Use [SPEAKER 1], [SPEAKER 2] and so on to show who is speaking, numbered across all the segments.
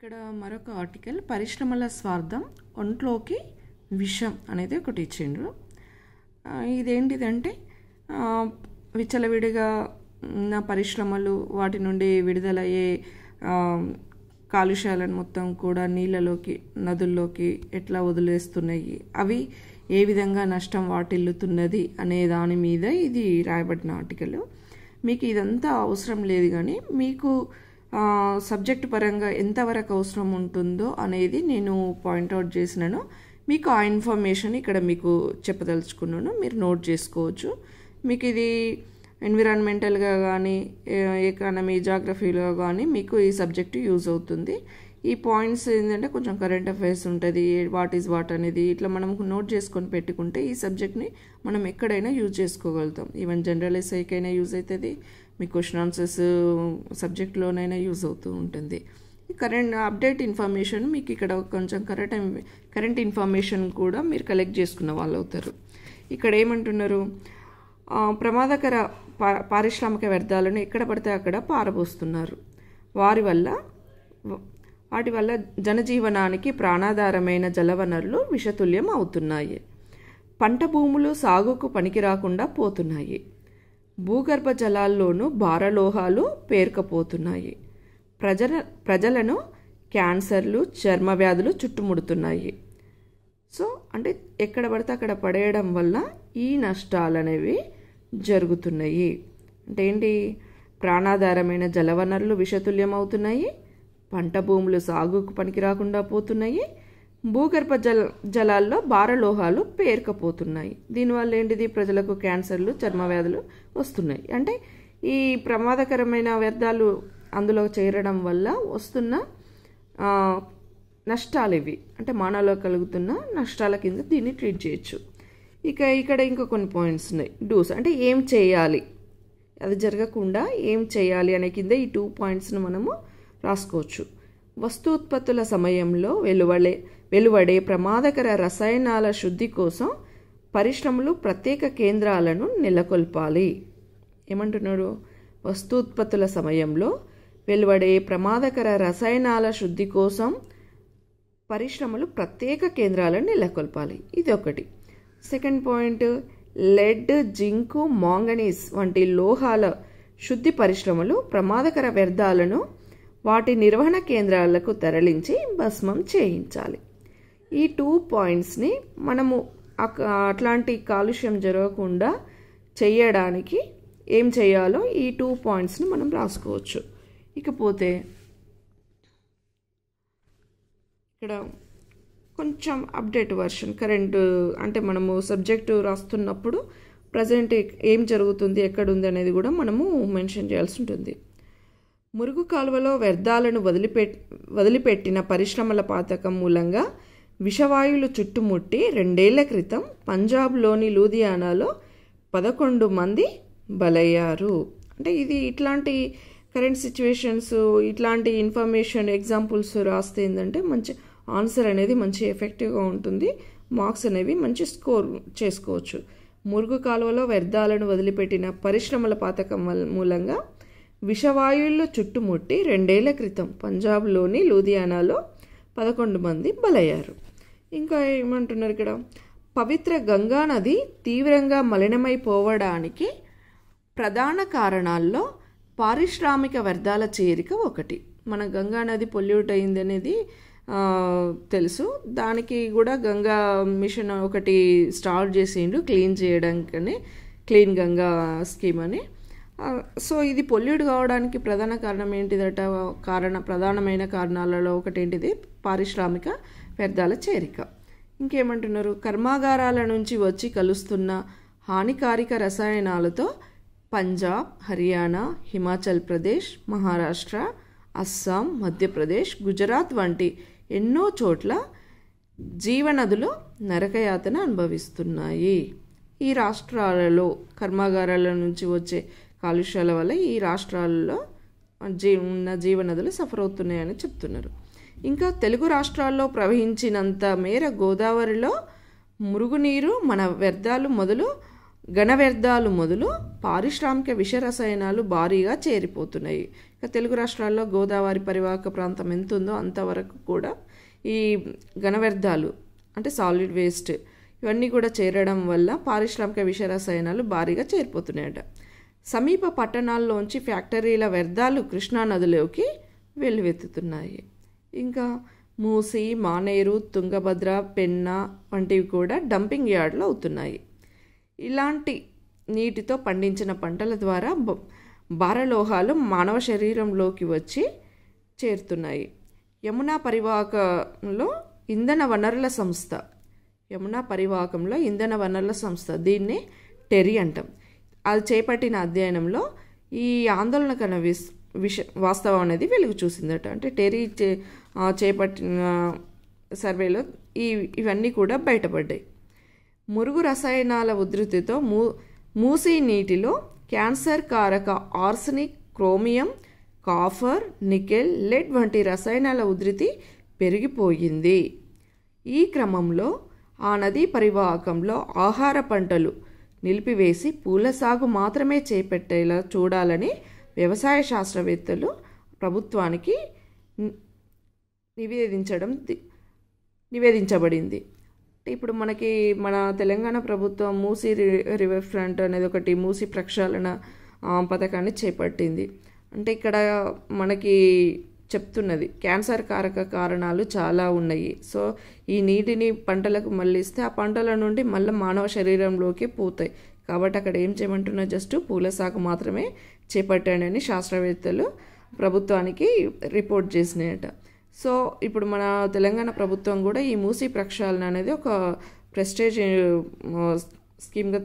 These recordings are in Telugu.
[SPEAKER 1] ఇక్కడ మరొక ఆర్టికల్ పరిశ్రమల స్వార్థం ఒంట్లోకి విషం అనేది ఒకటి ఇచ్చిండ్రు. ఇదేంటిదంటే విచ్చలవిడిగా నా పరిశ్రమలు వాటి నుండి విడుదలయ్యే కాలుష్యాలను మొత్తం కూడా నీళ్ళలోకి నదుల్లోకి ఎట్లా వదిలేస్తున్నాయి, అవి ఏ విధంగా నష్టం వాటిల్లుతున్నది అనే దాని మీద ఇది రాయబడిన ఆర్టికల్. మీకు ఇదంతా అవసరం లేదు, కానీ మీకు సబ్జెక్ట్ పరంగా ఎంతవరకు అవసరం ఉంటుందో అనేది నేను పాయింట్అవుట్ చేసినాను. మీకు ఆ ఇన్ఫర్మేషన్ ఇక్కడ మీకు చెప్పదలుచుకున్నాను, మీరు నోట్ చేసుకోవచ్చు. మీకు ఇది ఎన్విరాన్మెంటల్గా కానీ ఎకానమీ జాగ్రఫీలో కానీ మీకు ఈ సబ్జెక్టు యూజ్ అవుతుంది. ఈ పాయింట్స్ ఏంటంటే కొంచెం కరెంట్ అఫైర్స్ ఉంటుంది, వాట్ ఈజ్ వాట్ అనేది ఇట్లా మనం నోట్ చేసుకొని పెట్టుకుంటే ఈ సబ్జెక్ట్ని మనం ఎక్కడైనా యూజ్ చేసుకోగలుగుతాం. ఈవెన్ జనరల్ ఎస్ఐకైనా యూజ్ అవుతుంది, మీ క్వశ్చన్ ఆన్సర్స్ సబ్జెక్ట్లోనైనా యూజ్ అవుతూ ఉంటుంది. కరెంట్ అప్డేట్ ఇన్ఫర్మేషన్ మీకు ఇక్కడ కొంచెం కరెంట్ ఇన్ఫర్మేషన్ కూడా మీరు కలెక్ట్ చేసుకున్న వాళ్ళు అవుతారు. ఇక్కడ ఏమంటున్నారు, ప్రమాదకర పారిశ్రామిక వ్యర్థాలను ఎక్కడ పడితే అక్కడ పారబోస్తున్నారు. వాటి వల్ల జనజీవనానికి ప్రాణాధారమైన జలవనరులు విషతుల్యం అవుతున్నాయి. పంట భూములు సాగుకు పనికిరాకుండా పోతున్నాయి. భూగర్భ జలాల్లోనూ భారలోహాలు పేరుకపోతున్నాయి. ప్రజలను క్యాన్సర్లు, చర్మ వ్యాధులు చుట్టుముడుతున్నాయి. సో అంటే ఎక్కడ పడితే అక్కడ పడేయడం వల్ల ఈ నష్టాలు అనేవి జరుగుతున్నాయి. అంటే ఏంటి, ప్రాణాధారమైన జలవనరులు విషతుల్యం అవుతున్నాయి, పంట భూములు సాగుకు పనికి రాకుండా పోతున్నాయి, భూగర్భ జలాల్లో భారలోహాలు పేరుకపోతున్నాయి. దీనివల్ల ఏంటిది, ప్రజలకు క్యాన్సర్లు, చర్మ వ్యాధులు వస్తున్నాయి. అంటే ఈ ప్రమాదకరమైన వ్యర్థాలు అందులో చేరడం వల్ల వస్తున్న నష్టాలు ఇవి, అంటే మానవులకు కలుగుతున్న నష్టాల కింద దీన్ని ట్రీట్ చేయొచ్చు. ఇక్కడ ఇంకా కొన్ని పాయింట్స్ ఉన్నాయి. డూస్ అంటే ఏం చేయాలి, అది జరగకుండా ఏం చేయాలి అనే కింద ఈ 2 పాయింట్స్ను మనము రాసుకోవచ్చు. వస్తూత్పత్తుల సమయంలో వెలువడే ప్రమాదకర రసాయనాల శుద్ధి కోసం పరిశ్రమలు ప్రత్యేక కేంద్రాలను నెలకొల్పాలి. ఏమంటున్నాడు, వస్తూత్పత్తుల సమయంలో వెలువడే ప్రమాదకర రసాయనాల శుద్ధి కోసం పరిశ్రమలు ప్రత్యేక కేంద్రాలను నెలకొల్పాలి. ఇది ఒకటి. Second point, lead, zinc, manganese వంటి లోహాల శుద్ధి పరిశ్రమలు ప్రమాదకర వ్యర్థాలను వాటి నిర్వహణ కేంద్రాలకు తరలించి భస్మం చేయించాలి. ఈ 2 పాయింట్స్ని మనము అట్లాంటి కాలుష్యం జరగకుండా చేయడానికి ఏం చేయాలో ఈ 2 పాయింట్స్ని మనం రాసుకోవచ్చు. ఇకపోతే ఇక్కడ కొంచెం అప్డేట్ వర్షన్ కరెంట్, అంటే మనము సబ్జెక్టు రాస్తున్నప్పుడు ప్రజెంట్ ఏం జరుగుతుంది, ఎక్కడుంది అనేది కూడా మనము మెన్షన్ చేయాల్సి ఉంటుంది. మురుగు కాలువలో వ్యర్థాలను వదిలిపెట్టిన పరిశ్రమల పాతకం మూలంగా విషవాయువులు చుట్టుముట్టి 2 ఏళ్ల క్రితం పంజాబ్లోని లూధియానాలో 11 మంది బలయ్యారు. అంటే ఇది ఇట్లాంటి కరెంట్ సిచ్యువేషన్స్, ఇట్లాంటి ఇన్ఫర్మేషన్ ఎగ్జాంపుల్స్ రాస్తే ఏంటంటే మంచి ఆన్సర్ అనేది మంచి ఎఫెక్టివ్గా ఉంటుంది, మార్క్స్ అనేవి మంచి స్కోర్ చేసుకోవచ్చు. మురుగు కాలువలో వ్యర్థాలను వదిలిపెట్టిన పరిశ్రమల పాతకం మూలంగా విషవాయువులు చుట్టుముట్టి 2 ఏళ్ల క్రితం పంజాబ్లోని లూధియానాలో 11 మంది బలయ్యారు. ఇంకా ఏమంటున్నారు ఇక్కడ, పవిత్ర గంగా నది తీవ్రంగా మలినమైపోవడానికి ప్రధాన కారణాల్లో పారిశ్రామిక వ్యర్థాల చేరిక ఒకటి. మన గంగా నది పొల్యూట్ అయింది అనేది తెలుసు, దానికి కూడా గంగా మిషన్ ఒకటి స్టార్ట్ చేసిండు క్లీన్ చేయడానికని, క్లీన్ గంగా స్కీమ్ అని. సో ఇది పొల్యూట్ కావడానికి ప్రధాన కారణం ఏంటిదట, ప్రధానమైన కారణాలలో ఒకటి ఏంటిది, పారిశ్రామిక వ్యర్థాల చేరిక. ఇంకేమంటున్నారు, కర్మాగారాల నుంచి వచ్చి కలుస్తున్న హానికారక రసాయనాలతో పంజాబ్, హర్యానా, హిమాచల్ ప్రదేశ్, మహారాష్ట్ర, అస్సాం, మధ్యప్రదేశ్, గుజరాత్ వంటి ఎన్నో చోట్ల జీవనదులు నరకయాతన అనుభవిస్తున్నాయి. ఈ రాష్ట్రాలలో కర్మాగారాల నుంచి వచ్చే కాలుష్యాల వల్ల ఈ రాష్ట్రాలలో ఉన్న జీవనదులు సఫర్ అవుతున్నాయని చెప్తున్నారు. ఇంకా తెలుగు రాష్ట్రాల్లో ప్రవహించినంత మేర గోదావరిలో మురుగునీరు, ఘన వ్యర్థాలు మొదలు పారిశ్రామిక విష రసాయనాలు భారీగా చేరిపోతున్నాయి. ఇక తెలుగు రాష్ట్రాల్లో గోదావరి పరివాహక ప్రాంతం ఎంత ఉందో అంతవరకు కూడా ఈ ఘన వ్యర్థాలు అంటే సాలిడ్ వేస్ట్ ఇవన్నీ కూడా చేరడం వల్ల పారిశ్రామిక విష రసాయనాలు భారీగా చేరిపోతున్నాయట. సమీప పట్టణాల్లోంచి ఫ్యాక్టరీల వ్యర్థాలు కృష్ణానదిలోకి వెల్లువెత్తుతున్నాయి. ఇంకా మూసి, మానేరు, తుంగభద్ర, పెన్నా వంటివి కూడా డంపింగ్ యార్డ్లు అవుతున్నాయి. ఇలాంటి నీటితో పండించిన పంటల ద్వారా భారలోహాలు మానవ శరీరంలోకి వచ్చి చేరుతున్నాయి. యమునా పరివాహకంలో ఇంధన వనరుల సంస్థ దీన్నే టెరీ అంటాం. అది చేపట్టిన అధ్యయనంలో ఈ ఆందోళనకర వాస్తవం అనేది వెలుగు చూసిందట. అంటే టెరీ చేపట్టిన సర్వేలో ఇవన్నీ కూడా బయటపడ్డాయి. మురుగు రసాయనాల ఉధృతితో మూసీ నీటిలో క్యాన్సర్ కారక arsenic, chromium, copper, nickel, lead వంటి రసాయనాల ఉధృతి పెరిగిపోయింది. ఈ క్రమంలో ఆ నదీ పరివాహకంలో ఆహార పంటలు నిలిపివేసి పూల సాగు మాత్రమే చేపట్టేలా చూడాలని వ్యవసాయ శాస్త్రవేత్తలు ప్రభుత్వానికి నివేదించబడింది. ఇప్పుడు మనకి మన తెలంగాణ ప్రభుత్వం మూసీ రివర్ ఫ్రంట్ అనేది ఒకటి మూసీ ప్రక్షాళన పథకాన్ని చేపట్టింది. అంటే ఇక్కడ మనకి చెప్తున్నది క్యాన్సర్ కారక కారణాలు చాలా ఉన్నాయి. సో ఈ నీటిని పంటలకు మళ్ళిస్తే ఆ పంటల నుండి మళ్ళీ మానవ శరీరంలోకి పోతాయి. కాబట్టి అక్కడ ఏం చేయమంటున్నా జస్ట్ పూల సాగు మాత్రమే చేపట్టాడు అని శాస్త్రవేత్తలు ప్రభుత్వానికి రిపోర్ట్ చేసినాయట. సో ఇప్పుడు మన తెలంగాణ ప్రభుత్వం కూడా ఈ మూసీ ప్రక్షాళన అనేది ఒక ప్రెస్టేజ్ స్కీమ్గా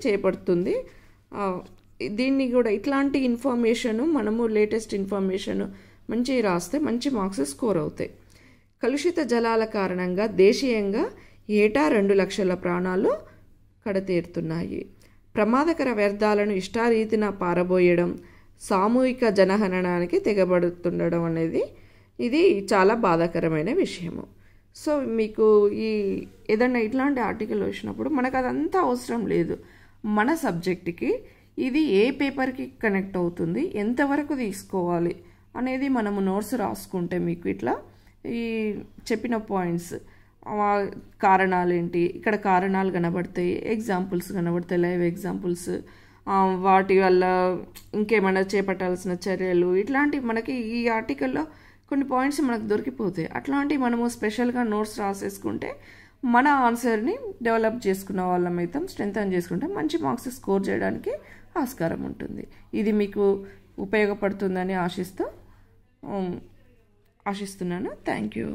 [SPEAKER 1] చేపడుతుంది. దీన్ని కూడా ఇట్లాంటి ఇన్ఫర్మేషను మనము లేటెస్ట్ ఇన్ఫర్మేషన్ మంచి రాస్తే మంచి మార్క్స్ స్కోర్ అవుతాయి. కలుషిత జలాల కారణంగా దేశీయంగా ఏటా 2 లక్షల ప్రాణాలు కడతేరుతున్నాయి. ప్రమాదకర వ్యర్థాలను ఇష్టారీతిన పారబోయడం, సామూహిక జనహననానికి తెగబడుతుండడం అనేది ఇది చాలా బాధాకరమైన విషయము. సో మీకు ఏదన్నా ఇట్లాంటి ఆర్టికల్ వచ్చినప్పుడు మనకు అదంతా అవసరం లేదు. మన సబ్జెక్ట్కి ఇది ఏ పేపర్కి కనెక్ట్ అవుతుంది, ఎంతవరకు తీసుకోవాలి అనేది మనము నోట్స్ రాసుకుంటే మీకు ఇట్లా ఈ చెప్పిన పాయింట్స్ కారణాలు ఏంటి, ఇక్కడ కారణాలు కనబడతాయి, ఎగ్జాంపుల్స్ కనబడతాయి, లైవ్ ఎగ్జాంపుల్స్, వాటి వల్ల ఇంకేమైనా చేపట్టాల్సిన చర్యలు, ఇట్లాంటివి మనకి ఈ ఆర్టికల్లో కొన్ని పాయింట్స్ మనకు దొరికిపోతాయి. అట్లాంటివి మనము స్పెషల్గా నోట్స్ రాసేసుకుంటే మన ఆన్సర్ని డెవలప్ చేసుకున్న వాళ్ళం అయితే స్ట్రెంథన్ చేసుకుంటే మంచి మార్క్స్ స్కోర్ చేయడానికి ఆస్కారం ఉంటుంది. ఇది మీకు ఉపయోగపడుతుందని ఆశిస్తున్నాను. Thank you.